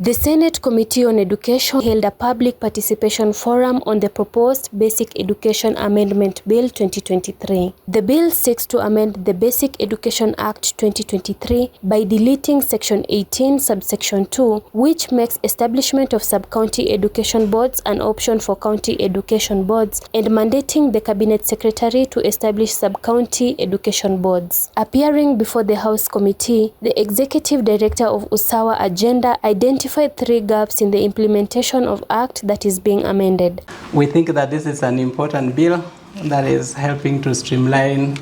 The Senate Committee on Education held a public participation forum on the proposed Basic Education Amendment Bill 2023. The bill seeks to amend the Basic Education Act 2023 by deleting Section 18, subsection 2, which makes establishment of sub-county education boards an option for county education boards, and mandating the Cabinet Secretary to establish sub-county education boards. Appearing before the House Committee, the Executive Director of Usawa Agenda identified 3 gaps in the implementation of Act that is being amended. We think that this is an important bill that is helping to streamline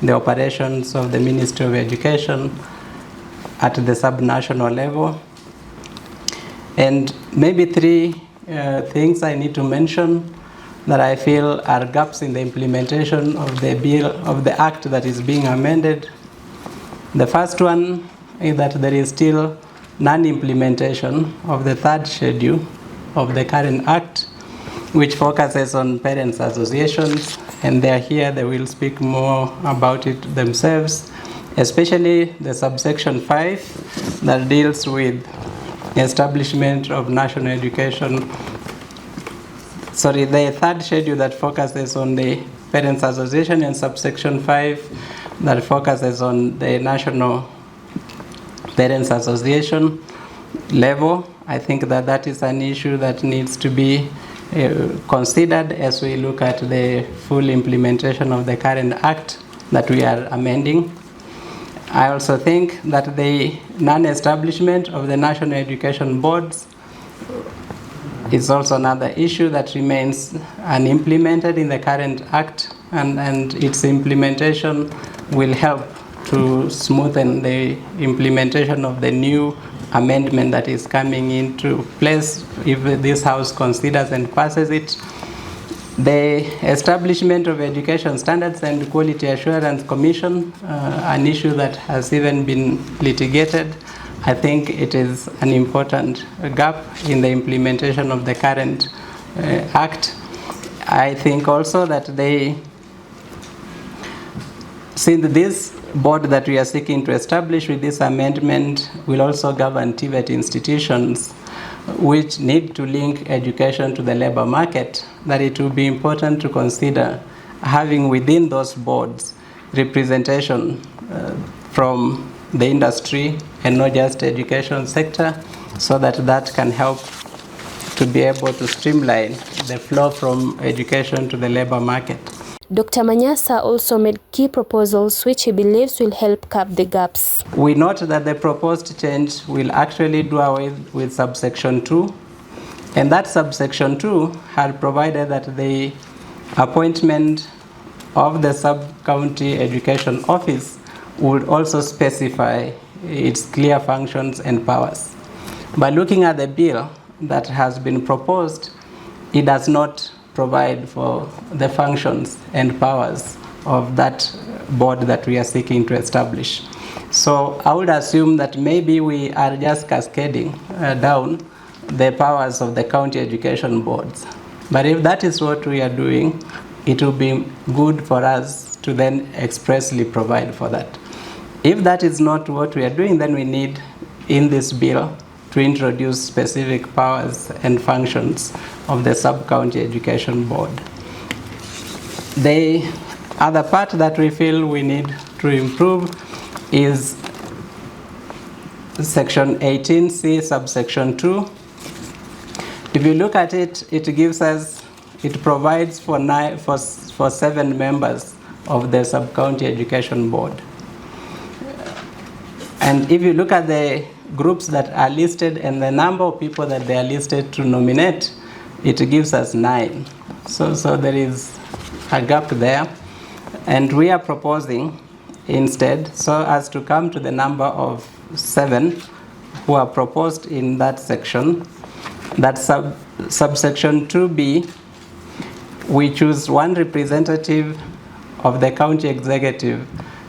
the operations of the Ministry of Education at the subnational level. And maybe 3 things I need to mention that I feel are gaps in the implementation of the bill, of the Act that is being amended. The first one is that there is still non-implementation of the 3rd schedule of the current Act, which focuses on parents' associations, and they are here, they will speak more about it themselves, especially the subsection 5 that deals with establishment of national education. Sorry, the 3rd schedule that focuses on the parents' association, and subsection 5 that focuses on the national Parents Association level. I think that that is an issue that needs to be considered as we look at the full implementation of the current Act that we are amending. I also think that the non-establishment of the national education boards is also another issue that remains unimplemented in the current Act, and its implementation will help to smoothen the implementation of the new amendment that is coming into place if this House considers and passes it. The establishment of Education Standards and Quality Assurance Commission, an issue that has even been litigated. I think it is an important gap in the implementation of the current Act. I think also that since this board that we are seeking to establish with this amendment will also govern TVET institutions, which need to link education to the labor market, that it will be important to consider having within those boards representation from the industry and not just the education sector, so that can help to be able to streamline the flow from education to the labor market. Dr. Manyasa also made key proposals which he believes will help cap the gaps. We note that the proposed change will actually do away with subsection 2, and that subsection 2 had provided that the appointment of the sub-county education office would also specify its clear functions and powers. By looking at the bill that has been proposed, it does not provide for the functions and powers of that board that we are seeking to establish. So I would assume that maybe we are just cascading down the powers of the county education boards. But if that is what we are doing, it will be good for us to then expressly provide for that. If that is not what we are doing, then we need in this bill to introduce specific powers and functions of the sub-county education board. The other part that we feel we need to improve is section 18C, subsection 2. If you look at it, it provides for 7 members of the sub-county education board. And if you look at the groups that are listed and the number of people that they are listed to nominate, it gives us 9. So there is a gap there. And we are proposing instead, so as to come to the number of 7 who are proposed in that section, that subsection 2B, we choose 1 representative of the county executive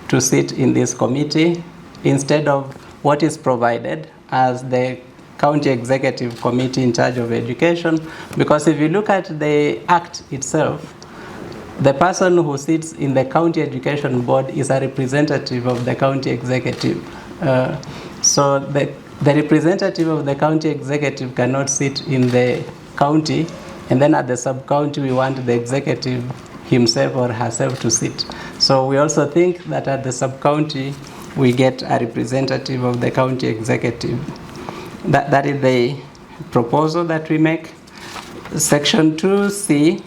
to sit in this committee instead of what is provided as the county executive committee in charge of education. Because if you look at the Act itself, the person who sits in the county education board is a representative of the county executive. So the the representative of the county executive cannot sit in the county, and then at the sub-county we want the executive himself or herself to sit. So we also think that at the sub-county we get a representative of the county executive. That is the proposal that we make. Section 2C,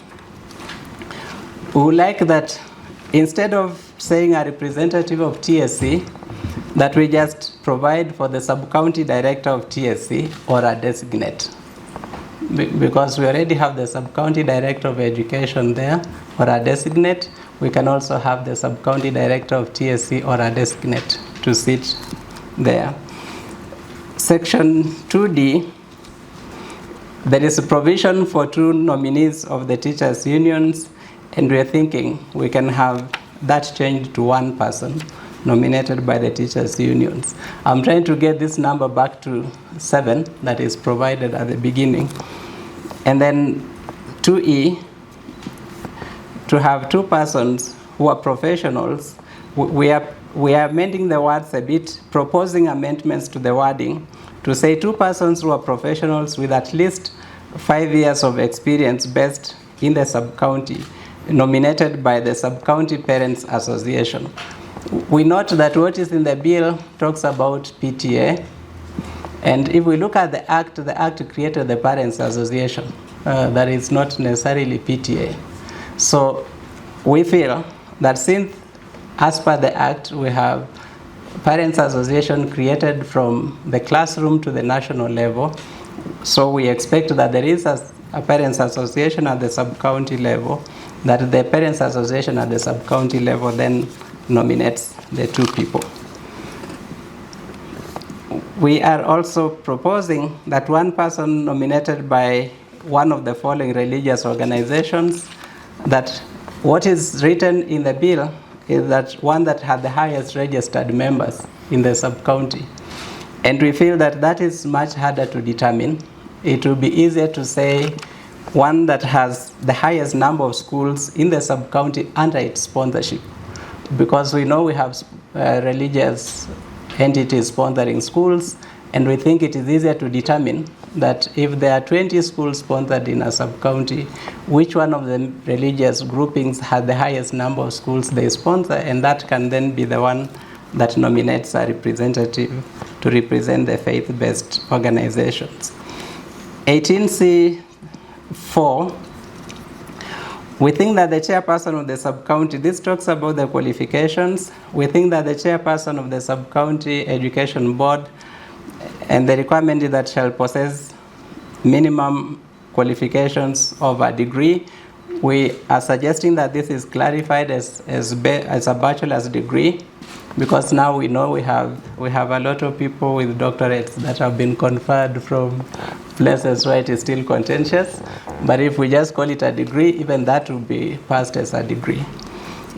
we would like that instead of saying a representative of TSC, that we just provide for the sub-county director of TSC or a designate. Because we already have the sub-county director of education there or a designate, we can also have the sub-county director of TSC or a designate to sit there. Section 2D, there is a provision for 2 nominees of the teachers' unions, and we are thinking we can have that changed to 1 person nominated by the teachers' unions. I'm trying to get this number back to 7 that is provided at the beginning. And then 2E, to have 2 persons who are professionals. We are amending the words a bit, proposing amendments to the wording to say 2 persons who are professionals with at least 5 years of experience based in the sub-county, nominated by the Sub-County Parents Association. We note that what is in the bill talks about PTA, and if we look at the Act created the Parents Association. That is not necessarily PTA. So we feel that since, as per the Act, we have Parents Association created from the classroom to the national level, so we expect that there is a Parents Association at the sub-county level, that the Parents Association at the sub-county level then nominates the 2 people. We are also proposing that 1 person nominated by one of the following religious organizations, that what is written in the bill is that one that had the highest registered members in the sub-county. And we feel that that is much harder to determine. It will be easier to say one that has the highest number of schools in the sub-county under its sponsorship, because we know we have religious entities sponsoring schools, and we think it is easier to determine that if there are 20 schools sponsored in a sub-county, which one of the religious groupings has the highest number of schools they sponsor, and that can then be the one that nominates a representative to represent the faith-based organizations. 18C4, we think that the chairperson of the sub-county, this talks about the qualifications. We think that the chairperson of the sub-county education board, and the requirement is that shall possess minimum qualifications of a degree. We are suggesting that this is clarified as a bachelor's degree, because now we know we have a lot of people with doctorates that have been conferred from places where it is still contentious. But if we just call it a degree, even that will be passed as a degree.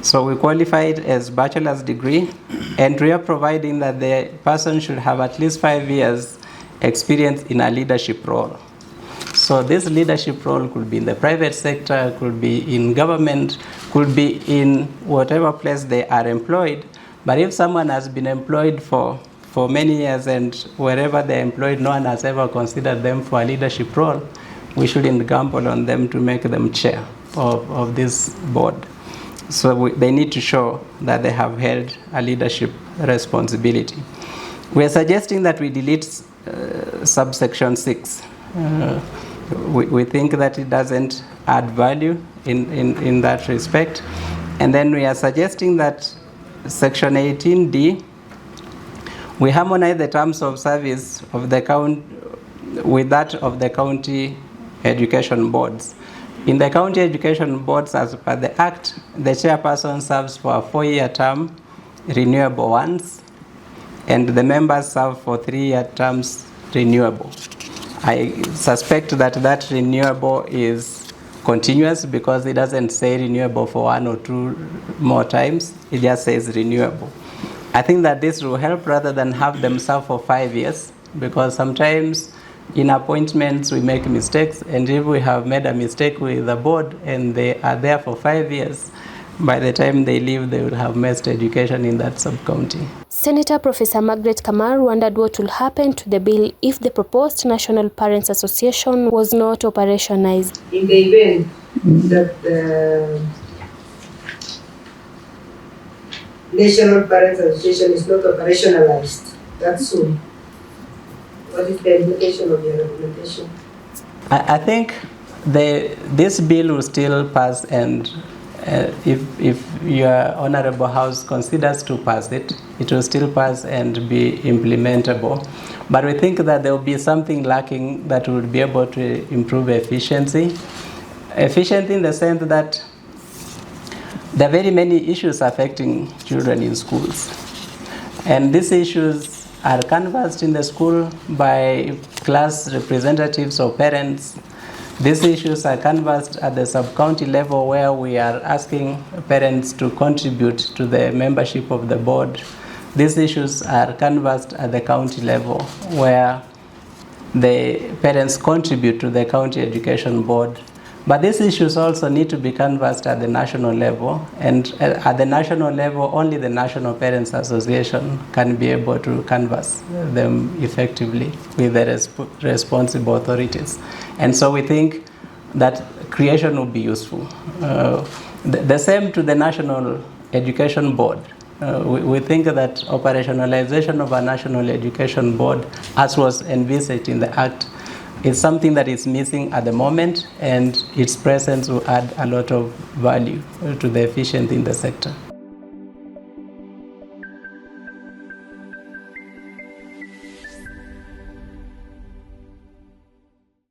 So we qualify it as bachelor's degree, and we are providing that the person should have at least 5 years experience in a leadership role. So this leadership role could be in the private sector, could be in government, could be in whatever place they are employed. But if someone has been employed for many years, and wherever they're employed, no one has ever considered them for a leadership role, we shouldn't gamble on them to make them chair of this board. So they need to show that they have held a leadership responsibility. We are suggesting that we delete subsection 6. We think that it doesn't add value in that respect. And then we are suggesting that section 18D, we harmonize the terms of service of the county with that of the county education boards. In the county education boards, as per the Act, the chairperson serves for a 4-year term, renewable once, and the members serve for 3-year terms, renewable. I suspect that renewable is continuous, because it doesn't say renewable for 1 or 2 more times, it just says renewable. I think that this will help rather than have them serve for 5 years, because sometimes in appointments we make mistakes, and if we have made a mistake with the board and they are there for 5 years, by the time they leave they will have missed education in that sub-county. Senator Professor Margaret Kamaru wondered what will happen to the bill if the proposed National Parents Association was not operationalized. In the event that the National Parents Association is not operationalized that soon, what is the implication of your recommendation? I think this bill will still pass, and if your Honorable House considers to pass it, it will still pass and be implementable. But we think that there will be something lacking that will be able to improve efficiency. Efficiency in the sense that there are very many issues affecting children in schools. And these issues are canvassed in the school by class representatives or parents. These issues are canvassed at the sub-county level, where we are asking parents to contribute to the membership of the board. These issues are canvassed at the county level, where the parents contribute to the county education board. But these issues also need to be canvassed at the national level, and at the national level, only the National Parents Association can be able to canvass them effectively with the responsible authorities. And so we think that creation will be useful. The same to the National Education Board. We think that operationalization of a National Education Board, as was envisaged in the Act, is something that is missing at the moment, and its presence will add a lot of value to the efficiency in the sector.